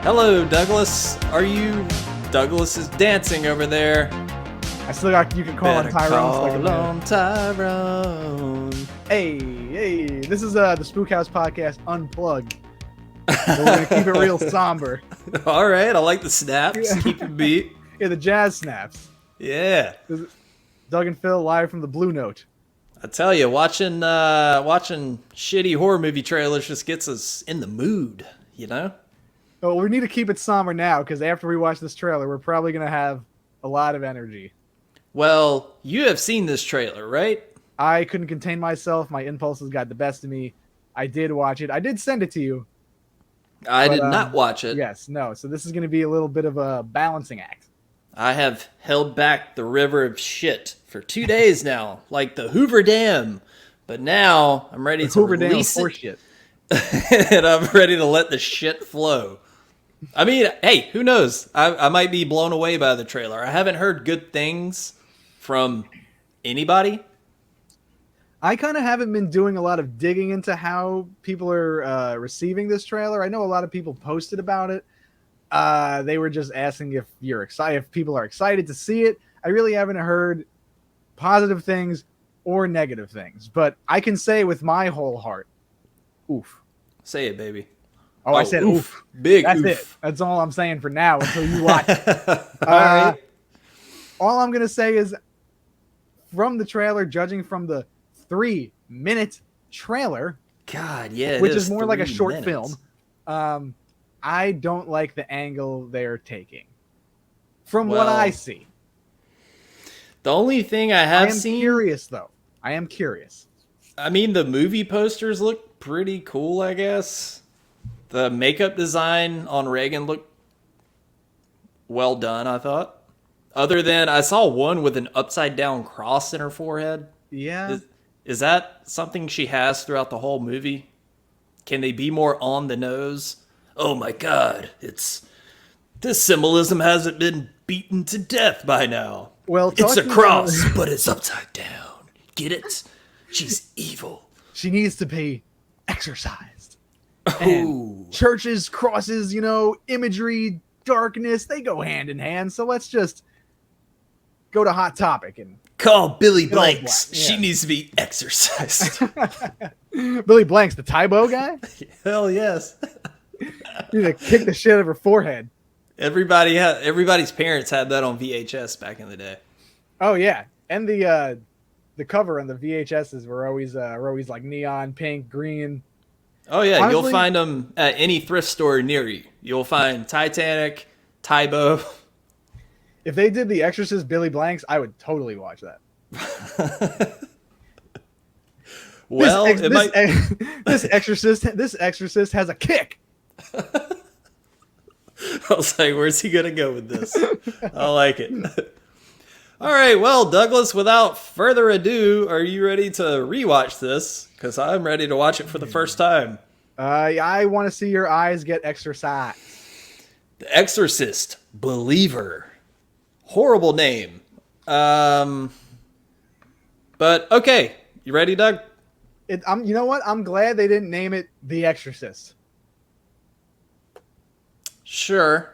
Hello, Douglas. Are you... Douglas is dancing over there. I still got... You can call him Tyrone. Call on Tyrone. Hey. This is the Spook House Podcast Unplugged. So we're going to keep it real somber. All right. I like the snaps. Keep it beat. Yeah, the jazz snaps. Yeah. Doug and Phil live from the Blue Note. I tell you, watching shitty horror movie trailers just gets us in the mood, you know? Well, we need to keep it somber now, because after we watch this trailer, we're probably going to have a lot of energy. Well, you have seen this trailer, right? I couldn't contain myself. My impulses got the best of me. I did watch it. I did send it to you. I did not watch it. Yes, no. So this is going to be a little bit of a balancing act. I have held back the river of shit for 2 days now, like the Hoover Dam. But now I'm ready to release it. Shit. And I'm ready to let the shit flow. I mean, hey, who knows? I might be blown away by the trailer. I haven't heard good things from anybody. I kind of haven't been doing a lot of digging into how people are receiving this trailer. I know a lot of people posted about it. They were just asking if you're excited, if people are excited to see it. I really haven't heard positive things or negative things, but I can say with my whole heart, oof. Say it, baby. Oh, I said oof. Big That's oof. it. That's all I'm saying for now until you watch it. All right. All I'm going to say is from the trailer, judging from the 3-minute trailer, God, yeah, which is more like a short film, I don't like the angle they're taking. From what I see. The only thing I have seen... I am curious, though. I am curious. I mean, the movie posters look pretty cool, I guess. The makeup design on Reagan looked well done, I thought. Other than, I saw one with an upside-down cross in her forehead. Yeah. Is that something she has throughout the whole movie? Can they be more on the nose? Oh my God, this symbolism hasn't been beaten to death by now. Well, it's a cross, but it's upside down. Get it? She's evil. She needs to be exorcised. And churches, crosses, imagery, darkness, they go hand in hand. So let's just go to Hot Topic and call Billy Blanks. Yeah. She needs to be exorcised. Billy Blanks, the Tybo guy? Hell yes. You need to kick the shit out of her forehead. Everybody's parents had that on VHS back in the day. Oh yeah, and the cover on the VHSs were always like neon pink, green. Oh yeah, honestly, you'll find them at any thrift store near you. You'll find Titanic, Tybo. If they did The Exorcist Billy Blanks, I would totally watch that. Well, this Exorcist has a kick. I was like, where's he gonna go with this? I like it. All right, well, Douglas, without further ado, are you ready to rewatch this? Because I'm ready to watch it for the first time. I want to see your eyes get exorcised. The Exorcist Believer. Horrible name. But okay, you ready, Doug? You know what? I'm glad they didn't name it The Exorcist. Sure.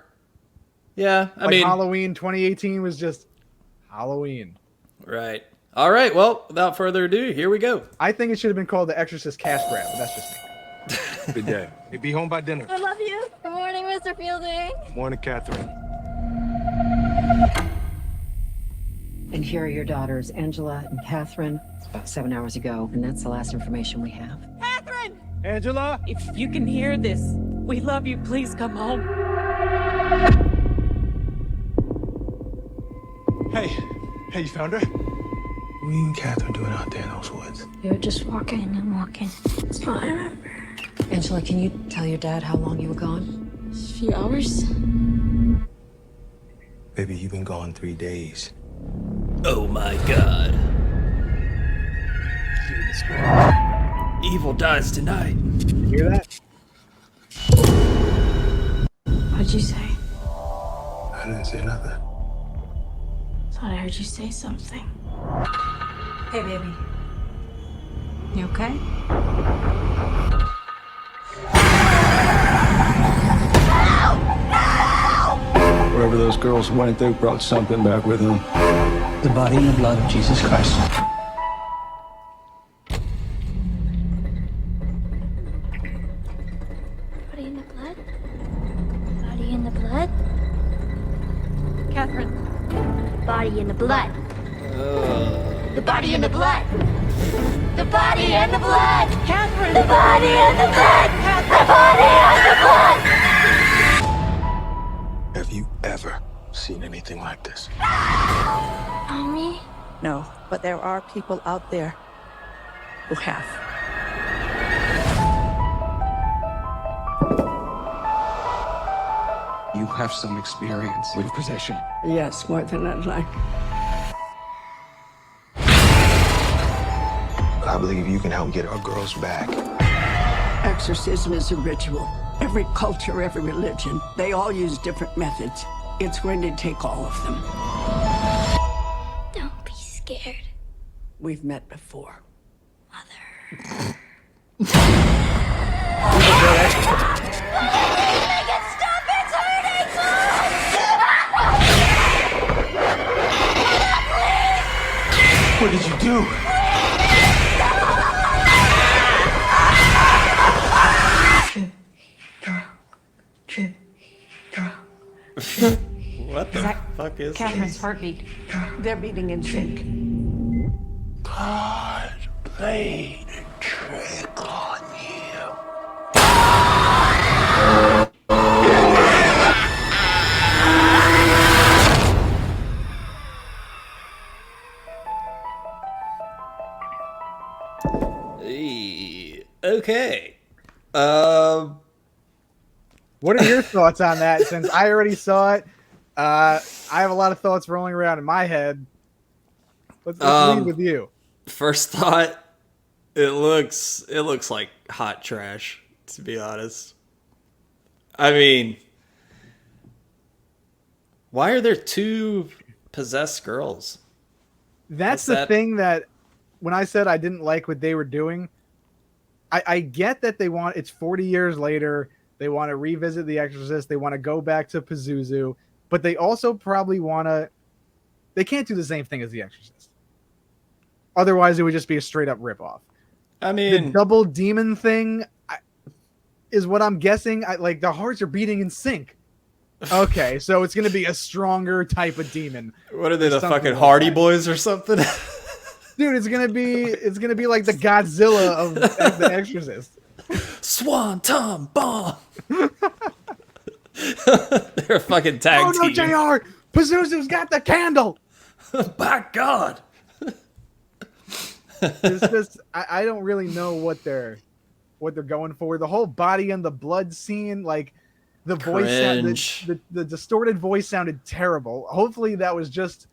Yeah, I mean, Halloween 2018 was just Halloween. Right. All right. Well, without further ado, here we go. I think it should have been called The Exorcist Cash Grab, but that's just me. Good day. Hey, be home by dinner. I love you. Good morning, Mr. Fielding. Morning, Catherine. And here are your daughters, Angela and Catherine. It's about 7 hours ago, and that's the last information we have. Catherine! Angela? If you can hear this, we love you. Please come home. Hey, you found her? What are you and Catherine doing out there in those woods? We were just walking and walking. That's all I remember. Angela, can you tell your dad how long you were gone? A few hours. Baby, you've been gone 3 days. Oh my God. Evil dies tonight. You hear that? What'd you say? I didn't say nothing. Thought I heard you say something. Hey, baby. You okay? Help! Whoever those girls went, they brought something back with them. The body and the blood of Jesus Christ. Body in the blood? Body in the blood? Catherine. Body in the blood. The body in the blood. The body in the blood. Catherine. The body in the blood. The body in the blood. Have you ever seen anything like this? Mommy? No, but there are people out there who have. You have some experience with possession. Yes, more than I'd like. I believe you can help get our girls back. Exorcism is a ritual. Every culture, every religion, they all use different methods. It's going to take all of them. Don't be scared, We've met before. Mother. What did you do? What the fuck is Catherine's heartbeat. They're beating in sync. God played a trick on you. Okay. What are your thoughts on that? Since I already saw it, I have a lot of thoughts rolling around in my head. Let's lead with you. First thought, it looks like hot trash, to be honest. I mean, why are there two possessed girls? That's the thing that when I said I didn't like what they were doing, I get that they want, it's 40 years later, they want to revisit The Exorcist, they want to go back to Pazuzu, but they also probably want to, they can't do the same thing as The Exorcist. Otherwise, it would just be a straight up ripoff. I mean, the double demon thing is what I'm guessing. Like the hearts are beating in sync. Okay, so it's going to be a stronger type of demon. What are they, the fucking Hardy Boys or something? Dude, it's gonna be like the Godzilla of The Exorcist. Swanton bomb. They're a fucking tag team. Oh no, JR! Pazuzu's got the candle. By God. It's just I don't really know what they're going for. The whole body and the blood scene, like the voice sound, the distorted voice sounded terrible. Hopefully that was just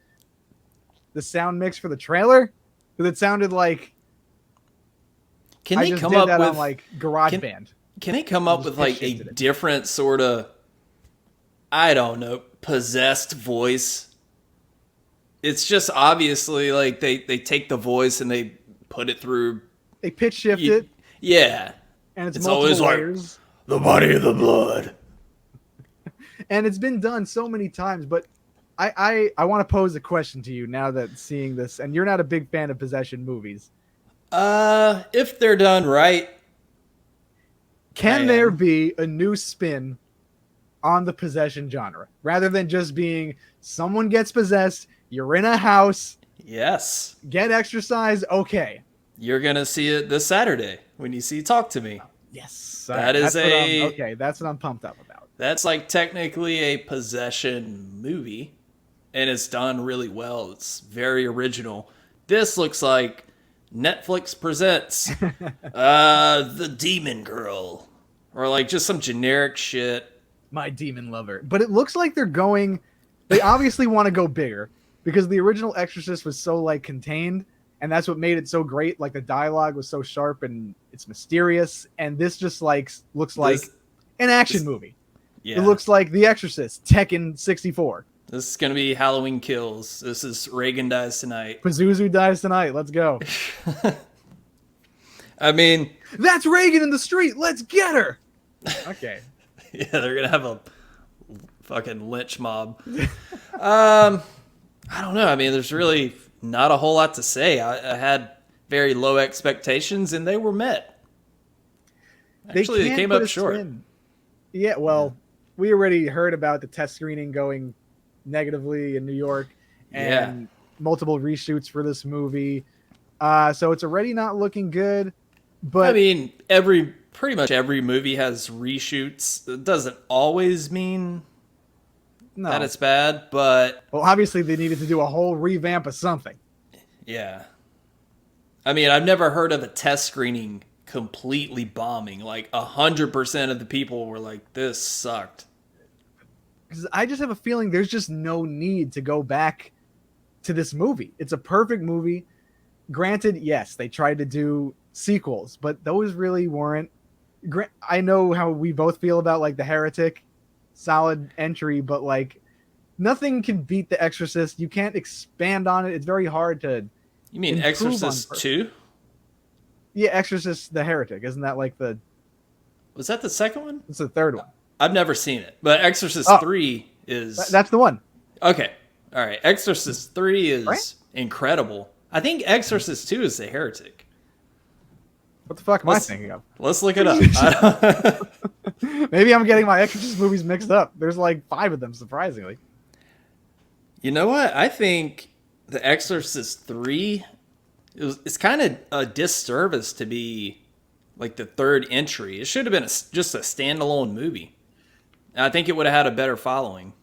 the sound mix for the trailer. Because it sounded like can I they just come did up that with on like GarageBand. Can they come up with like a different sort of, I don't know, possessed voice? It's just obviously like they take the voice and they put it through. They pitch shift it. Yeah. And it's always layers. Like the body of the blood. And it's been done so many times, but I want to pose a question to you now that seeing this, and you're not a big fan of possession movies. If they're done right. Can there be a new spin on the possession genre? Rather than just being someone gets possessed, you're in a house. Yes. Get exercise, okay. You're going to see it this Saturday when you see Talk to Me. Yes. That's what I'm pumped up about. That's like technically a possession movie, and it's done really well. It's very original. This looks like Netflix presents The Demon Girl, or like just some generic shit. My Demon Lover. But it looks like they obviously want to go bigger because the original Exorcist was so like contained, and that's what made it so great. Like the dialogue was so sharp and it's mysterious, and this just like looks like an action movie. Yeah. It looks like The Exorcist, Tekken 64. This is going to be Halloween Kills. This is Reagan Dies Tonight. Pazuzu Dies Tonight. Let's go. I mean... That's Reagan in the street. Let's get her. Okay. Yeah, they're going to have a fucking lynch mob. I don't know. I mean, there's really not a whole lot to say. I had very low expectations, and they were met. Actually, they can't came put up a short. spin. Yeah, well, we already heard about the test screening going negatively in New York and multiple reshoots for this movie. So it's already not looking good. But I mean, pretty much every movie has reshoots. It doesn't always mean that it's bad, but well, obviously they needed to do a whole revamp of something. yeah. I mean, I've never heard of a test screening completely bombing. Like 100% of the people were like, "This sucked." Because I just have a feeling there's just no need to go back to this movie. It's a perfect movie. Granted, yes, they tried to do sequels, but those really weren't. I know how we both feel about like The Heretic, solid entry, but like nothing can beat The Exorcist. You can't expand on it. It's very hard to. You mean improve Exorcist on 2? Yeah, Exorcist The Heretic. Isn't that like the. Was that the second one? It's the third one. I've never seen it, but Exorcist 3 is... That's the one. Okay. All right. Exorcist 3 is Right? incredible. I think Exorcist 2 is The Heretic. What the fuck am I thinking of? Let's look it up. Maybe I'm getting my Exorcist movies mixed up. There's like 5 of them, surprisingly. You know what? I think The Exorcist 3 it's kind of a disservice to be like the third entry. It should have been just a standalone movie. And I think it would have had a better following.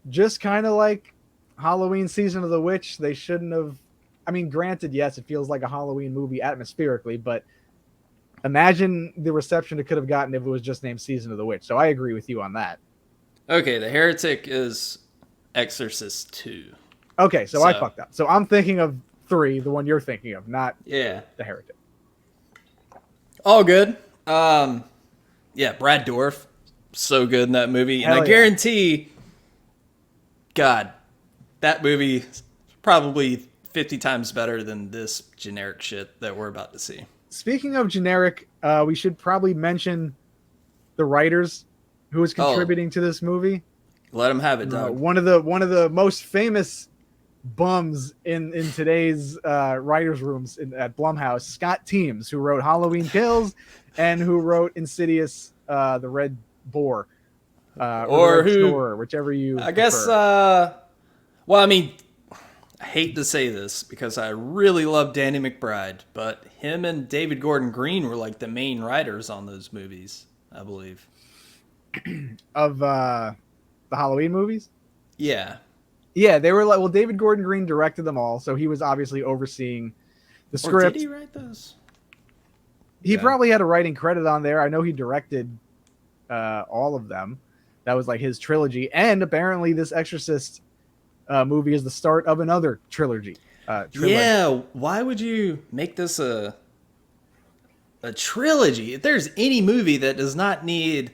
Just kind of like Halloween Season of the Witch. They shouldn't have. I mean, granted, yes, it feels like a Halloween movie atmospherically, but imagine the reception it could have gotten if it was just named Season of the Witch. So I agree with you on that. Okay, The Heretic is Exorcist 2. Okay, so I fucked up. So I'm thinking of 3, the one you're thinking of, not The Heretic. All good. Yeah, Brad Dourif, so good in that movie. Hell And I guarantee, God, that movie is probably 50 times better than this generic shit that we're about to see. Speaking of generic, we should probably mention the writers who is contributing to this movie. Let him have it, Doug. One of the most famous bums in today's writers' rooms at Blumhouse, Scott Teems, who wrote Halloween Kills and who wrote Insidious, The Red Boar, or Red Snorer, whichever you I guess, prefer. well, I mean, I hate to say this because I really love Danny McBride, but him and David Gordon Green were like the main writers on those movies, I believe. Of the Halloween movies? Yeah. Yeah, they were like, well, David Gordon Green directed them all, so he was obviously overseeing the script. Or did he write those? He probably had a writing credit on there. I know he directed all of them. That was like his trilogy. And apparently this Exorcist movie is the start of another trilogy. Yeah, why would you make this a trilogy? If there's any movie that does not need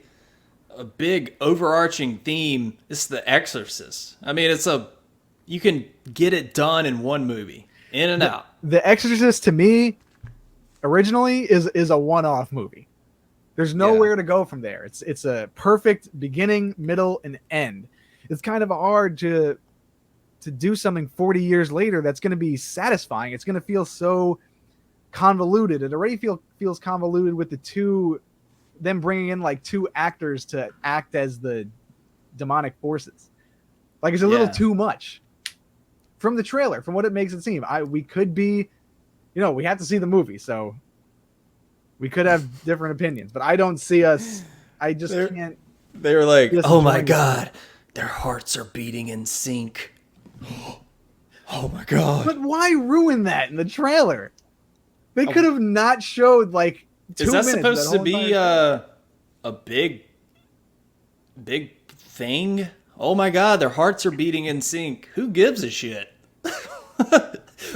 a big overarching theme, it's The Exorcist. I mean, you can get it done in one movie, in and out. The Exorcist, to me, originally is a one-off movie. There's nowhere to go from there. It's a perfect beginning, middle, and end. It's kind of hard to do something 40 years later that's going to be satisfying. It's going to feel so convoluted. It already feels convoluted with them bringing in like 2 actors to act as the demonic forces. Like it's a little too much from the trailer, from what it makes it seem. We could be, we have to see the movie, so we could have different opinions, but I don't see us. I just can't. They were like, just oh my enjoying God, their hearts are beating in sync. Oh my God. But why ruin that in the trailer? They could have not showed like 2 Is that minutes. supposed to be a big thing? Oh my God, their hearts are beating in sync. Who gives a shit?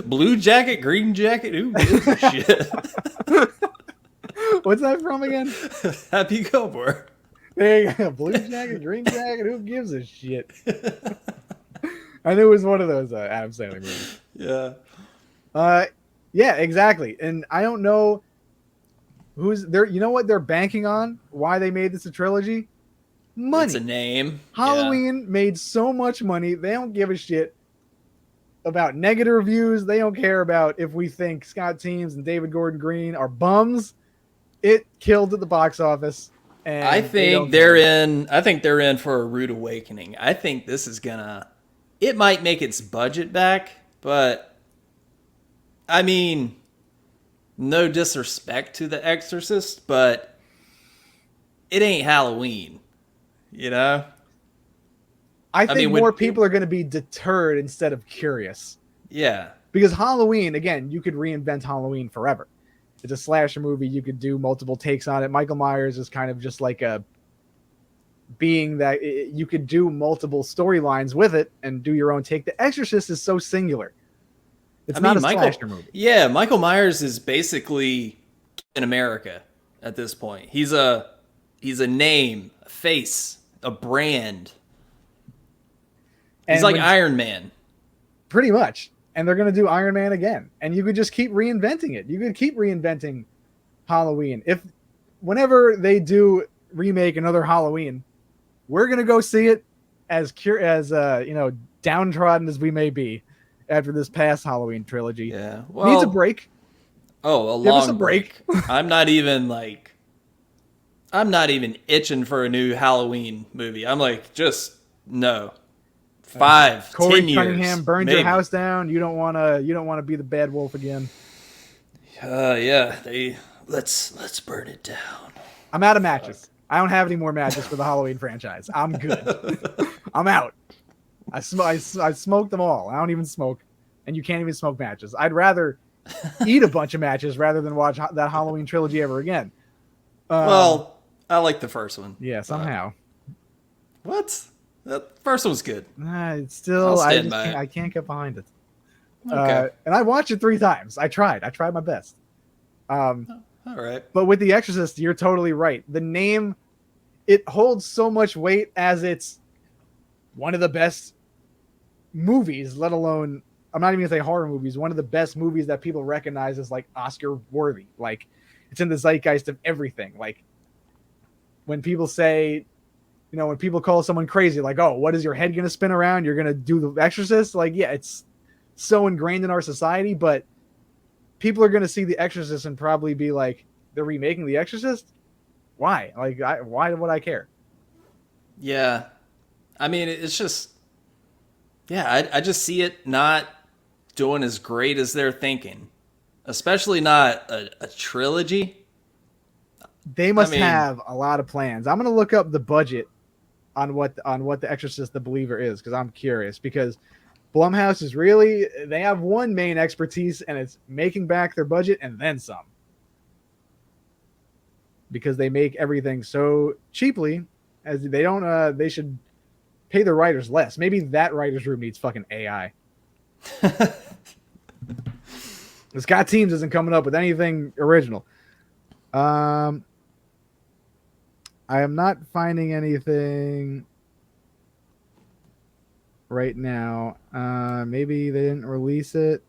Blue jacket, green jacket, who gives a shit? What's that from again? Happy Gilmore. There you go. Blue jacket, green jacket, who gives a shit? I knew it was one of those Adam Sandler movies. Yeah. Yeah, exactly. And I don't know who's there. You know what they're banking on? Why they made this a trilogy? money. It's a name. Halloween made so much money. They don't give a shit about negative reviews. They don't care about if we think Scott Teems and David Gordon Green are bums. It killed at the box office. And I think they're in for a rude awakening. I think this is gonna. It might make its budget back, but I mean, no disrespect to The Exorcist, but it ain't Halloween, you know? I think more people are going to be deterred instead of curious. Yeah. Because Halloween, again, you could reinvent Halloween forever. It's a slasher movie. You could do multiple takes on it. Michael Myers is kind of just like a being that you could do multiple storylines with it and do your own take. The Exorcist is so singular. It's not a slasher movie. Yeah, Michael Myers is basically in America at this point. He's a name, a face, a brand. He's like Iron Man. Pretty much. And they're going to do Iron Man again. And you could just keep reinventing it. You could keep reinventing Halloween. Whenever they do remake another Halloween, we're going to go see it as downtrodden as we may be after this past Halloween trilogy. Yeah. Well, needs a break. Oh, Give us a break. I'm not even itching for a new Halloween movie. I'm like, just no. 5, Corey 10 years. Cunningham burned maybe. your house down. You don't want to be the bad wolf again. Yeah. Let's burn it down. I'm out of matches. I don't have any more matches for the Halloween franchise. I'm good. I'm out. I smoked them all. I don't even smoke, and you can't even smoke matches. I'd rather eat a bunch of matches rather than watch that Halloween trilogy ever again. Well, I like the first one. Yeah, somehow. What? The first one was good. It's still, I can't get behind it. Okay. And I watched it 3 times. I tried my best. All right. But with The Exorcist, you're totally right. The name, it holds so much weight as it's one of the best movies, let alone, I'm not even going to say horror movies, one of the best movies that people recognize as like Oscar worthy. Like, it's in the zeitgeist of everything. Like, when people say, when people call someone crazy, like, oh, what is your head going to spin around? You're going to do The Exorcist? Like, yeah, it's so ingrained in our society, but people are going to see The Exorcist and probably be like, they're remaking The Exorcist? Why? Like, why would I care? Yeah. I mean, it's just, yeah, I just see it not doing as great as they're thinking, especially not a trilogy. They must have a lot of plans. I'm going to look up the budget on what The Exorcist the Believer is, because I'm curious, because Blumhouse is really, they have one main expertise, and it's making back their budget and then some, because they make everything so cheaply. As they don't, they should pay the writers less. Maybe that writer's room needs fucking AI. Scott Teems isn't coming up with anything original. I am not finding anything right now. Maybe they didn't release it.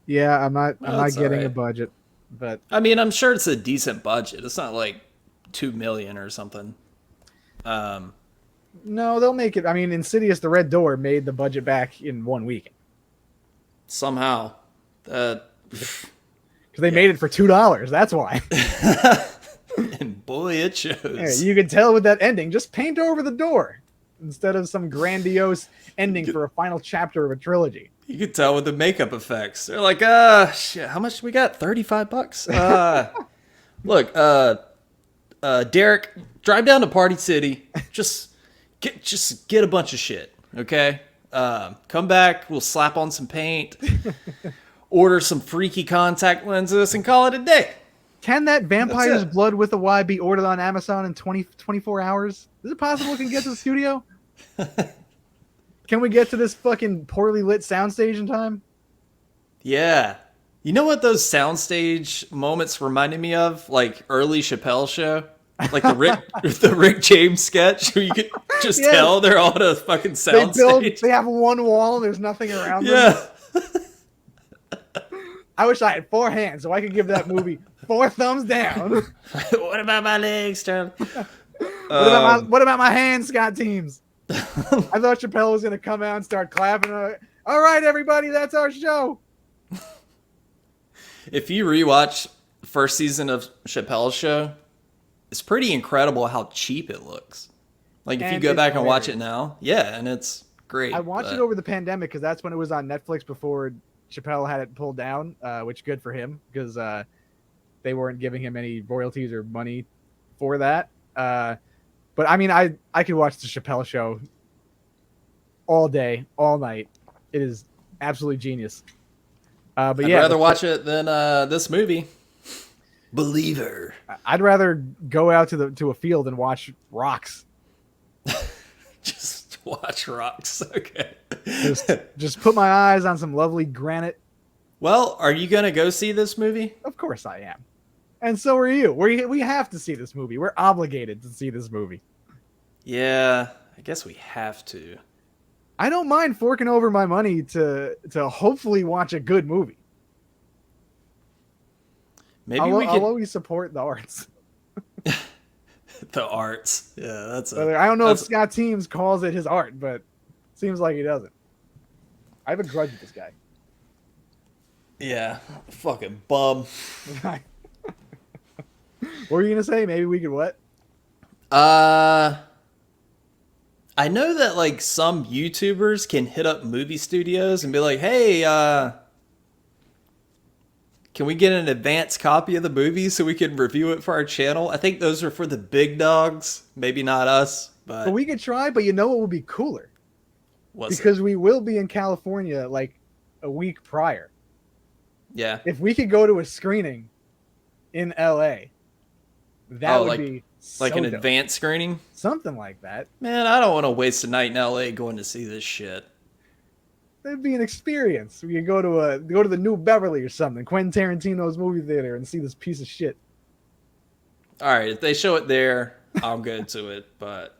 Yeah, I'm not getting a budget, but I mean, I'm sure it's a decent budget. It's not like $2 million or something. No, they'll make it. I mean, Insidious: The Red Door made the budget back in 1 week. Somehow. Because they made it for $2. That's why. And boy, it shows. Yeah, you can tell with that ending. Just paint over the door instead of some grandiose ending for a final chapter of a trilogy. You could tell with the makeup effects. They're like, shit, how much we got? $35? Look, Derek, drive down to Party City. Just get a bunch of shit, okay? Come back, we'll slap on some paint, order some freaky contact lenses, and call it a day. Can that Vampire's Blood with a Y be ordered on Amazon in 24 hours? Is it possible it can get to the studio? Can we get to this fucking poorly lit soundstage in time? Yeah. You know what those soundstage moments reminded me of? Like early Chappelle show? Like the Rick James sketch where you could just tell they're all at a fucking soundstage. They have one wall and there's nothing around them. Yeah. I wish I had 4 hands so I could give that movie 4 thumbs down. What about my legs, Charlie? What about my hand, Scott Teams? I thought Chappelle was gonna come out and start clapping. All right, everybody, that's our show. If you rewatch the first season of Chappelle's Show, it's pretty incredible how cheap it looks. Like if you go back and watch it now, yeah, and it's great. I watched it over the pandemic because that's when it was on Netflix before Chappelle had it pulled down, which good for him because they weren't giving him any royalties or money for that. But I mean, I could watch the Chappelle Show all day, all night. It is absolutely genius. But I'd rather watch it than this movie. Believer. I'd rather go out to a field and watch rocks. Just watch rocks. Okay. Just put my eyes on some lovely granite. Well, are you gonna go see this movie? Of course I am. And so are you. We have to see this movie. We're obligated to see this movie. Yeah, I guess we have to. I don't mind forking over my money to hopefully watch a good movie. Maybe I'll always support the arts. The arts. Yeah, that's I don't know if Scott Teams calls it his art, but it seems like he doesn't. I have a grudge with this guy. Yeah, fucking bum. What were you gonna say? Maybe we could what? I know that like some YouTubers can hit up movie studios and be like, "Hey, can we get an advance copy of the movie so we can review it for our channel?" I think those are for the big dogs, maybe not us, but we could try. But you know what would be cooler? Because we will be in California like a week prior. Yeah. If we could go to a screening in LA, that would be so like an dope. advanced screening, something like that. Man, I don't want to waste a night in LA going to see this shit. That'd be an experience. We could go to the New Beverly or something, Quentin Tarantino's movie theater, and see this piece of shit. All right, if they show it there, I'll go to it, but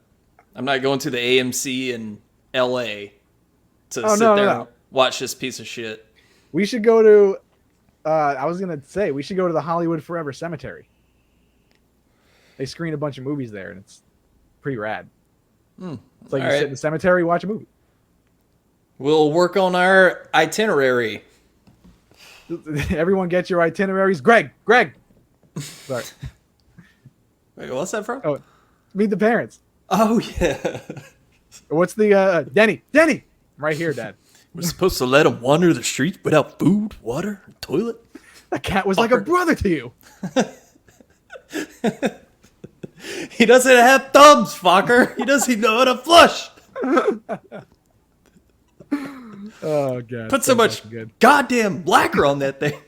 I'm not going to the AMC in LA to sit there and watch this piece of shit. We should go to. I was gonna say we should go to the Hollywood Forever Cemetery. They screen a bunch of movies there, and it's pretty rad. It's like you sit in the cemetery, watch a movie. We'll work on our itinerary. Everyone get your itineraries. Greg. Sorry. Wait, what's that from? Oh, Meet the Parents. Oh, yeah. What's the Denny? I'm right here, Dad. We're supposed to let him wander the streets without food, water, and toilet? That cat was like a brother to you. He doesn't have thumbs, fucker. He doesn't know how to flush. Oh, God. Put so much goddamn lacquer on that thing.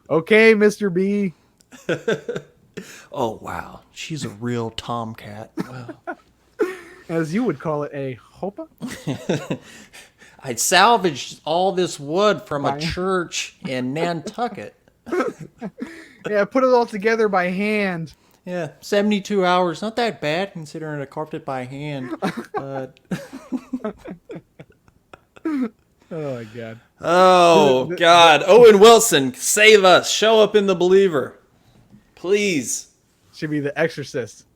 Okay, Mr. B. Oh, wow. She's a real tomcat. Wow. As you would call it, a hopa? I salvaged all this wood from a church in Nantucket. Yeah, put it all together by hand. Yeah, 72 hours. Not that bad considering I carved it by hand. But... Oh, my God. Oh, God. Owen Wilson, save us. Show up in The Believer. Please. Should be The Exorcist.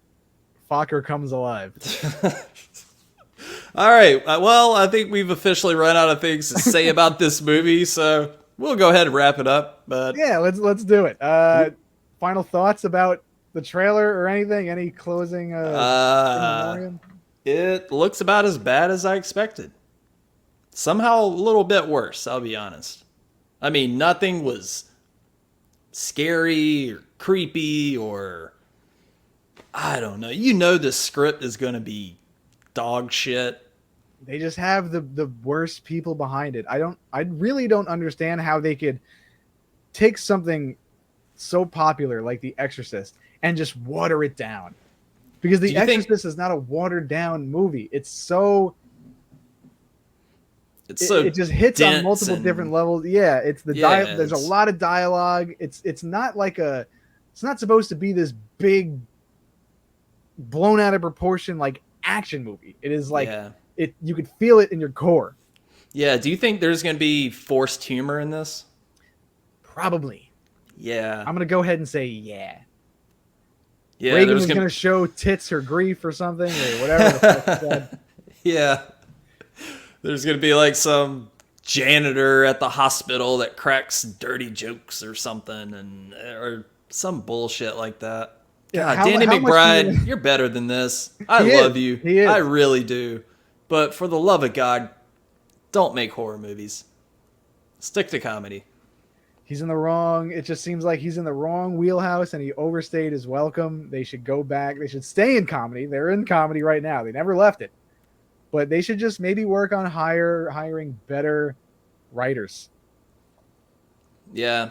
Fokker comes alive. All right. Well, I think we've officially run out of things to say about this movie, so we'll go ahead and wrap it up. But yeah, let's do it. Final thoughts about the trailer or anything? Any closing? It looks about as bad as I expected. Somehow a little bit worse, I'll be honest. I mean, nothing was scary or creepy or I don't know. You know the script is going to be dog shit. They just have the worst people behind it. I really don't understand how they could take something so popular like The Exorcist and just water it down. Because The Exorcist is not a watered down movie. It's so it just hits on multiple different levels. Yeah, it's there's a lot of dialogue. It's not like it's not supposed to be this big blown out of proportion like action movie. It is like you could feel it in your core. Yeah, do you think there's going to be forced humor in this? Probably. Yeah. I'm going to go ahead and say yeah. Yeah, Reagan there's was going to show tits or grief or something or whatever the fuck he said. Yeah. There's going to be like some janitor at the hospital that cracks dirty jokes or something, or some bullshit like that. Yeah, God, Danny how much McBride, you're better than this. I He love is. you. He is. I really do. But for the love of God, don't make horror movies. Stick to comedy. He's in the wrong. It just seems like he's in the wrong wheelhouse, and he overstayed his welcome. They should go back. They should stay in comedy. They're in comedy right now. They never left it, but they should just maybe work on hiring better writers. Yeah.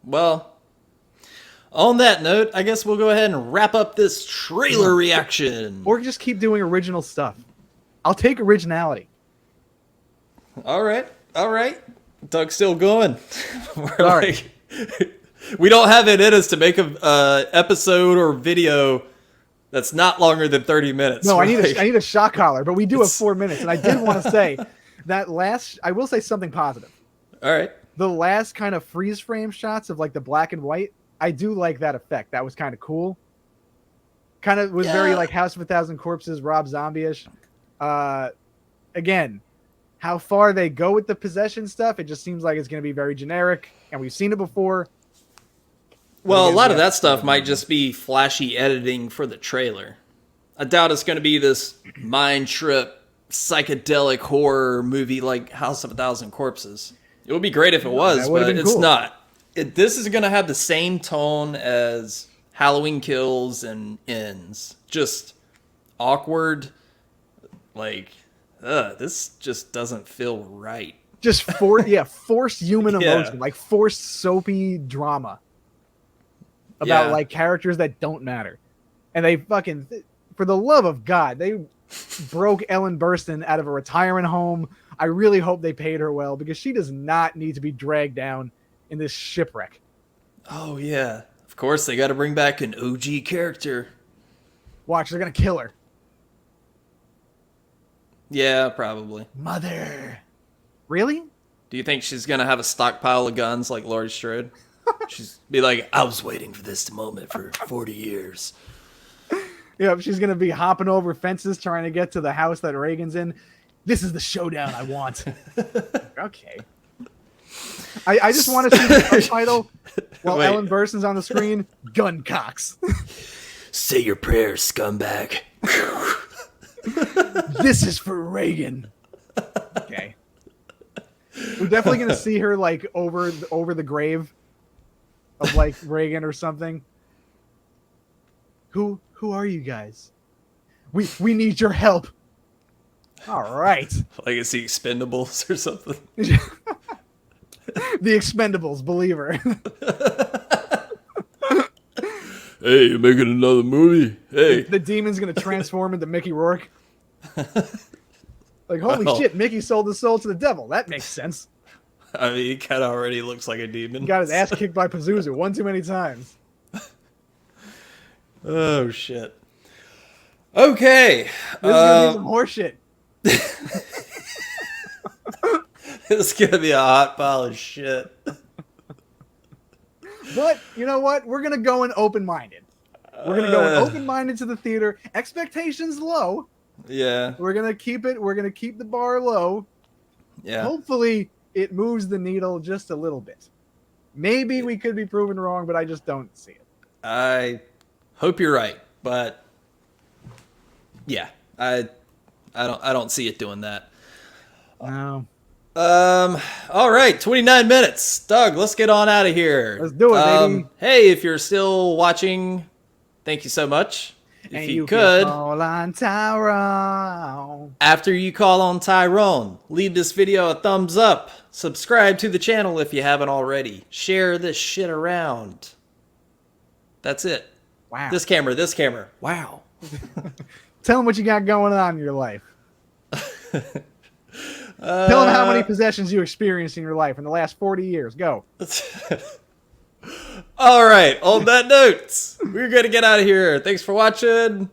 Well, on that note, I guess we'll go ahead and wrap up this trailer reaction. Or just keep doing original stuff. I'll take originality. All right. Doug's still going. We're Sorry. like, we don't have it in us to make a episode or video that's not longer than 30 minutes. No, I We're need a shock collar, but we do have 4 minutes, and I did want to say that I will say something positive. All right. The last kind of freeze frame shots of like the black and white, I do like that effect. That was kind of cool. Kind of was very like House of a Thousand Corpses, Rob Zombie-ish. Again, how far they go with the possession stuff, it just seems like it's going to be very generic, and we've seen it before. Well, a again, lot of yeah. that stuff might just be flashy editing for the trailer. I doubt it's going to be this mind trip, psychedelic horror movie like House of a Thousand Corpses. It would be great if it was, that would've but been it's cool. not. This is going to have the same tone as Halloween Kills and Ends. Just awkward, like, this just doesn't feel right. Just forced human Yeah. emotion, like forced soapy drama about like characters that don't matter. And they fucking, for the love of God, they broke Ellen Burstyn out of a retirement home. I really hope they paid her well, because she does not need to be dragged down in this shipwreck. Oh, yeah. Of course, they got to bring back an OG character. Watch, they're gonna kill her. Yeah, probably. Mother. Really? Do you think she's going to have a stockpile of guns like Laurie Strode? She's be like, I was waiting for this moment for 40 years. Yeah, she's gonna be hopping over fences trying to get to the house that Reagan's in. This is the showdown I want. Okay. I just want to see the subtitle while Wait. Ellen Burstyn's on the screen. Gun cocks. Say your prayers, scumbag. This is for Reagan. Okay. We're definitely gonna see her like over the grave of like Reagan or something. Who are you guys? We need your help. All right. Like it's the Expendables or something. The Expendables, believe her. Hey, you're making another movie? Hey. The demon's gonna transform into Mickey Rourke. Like, holy Well. shit, Mickey sold his soul to the devil. That makes sense. I mean, he kind of already looks like a demon. He got his ass kicked by Pazuzu one too many times. Oh, shit. Okay. This is gonna be some horseshit. It's going to be a hot pile of shit. But you know what? We're gonna go in open-minded. We're gonna go in open-minded to the theater. Expectations low. Yeah. We're gonna keep it. We're gonna keep the bar low. Yeah. Hopefully, it moves the needle just a little bit. Maybe we could be proven wrong, but I just don't see it. I hope you're right, but yeah, I don't see it doing that. No. All right, 29 minutes. Doug, let's get on out of here. Let's do it, baby. Hey, if you're still watching, thank you so much. If And you can could, call on Tyrone. after you call on Tyrone, leave this video a thumbs up. Subscribe to the channel if you haven't already. Share this shit around. That's it. Wow. This camera. Wow. Tell them what you got going on in your life. Tell them how many possessions you experienced in your life in the last 40 years. Go. All right. On that note, we're going to get out of here. Thanks for watching.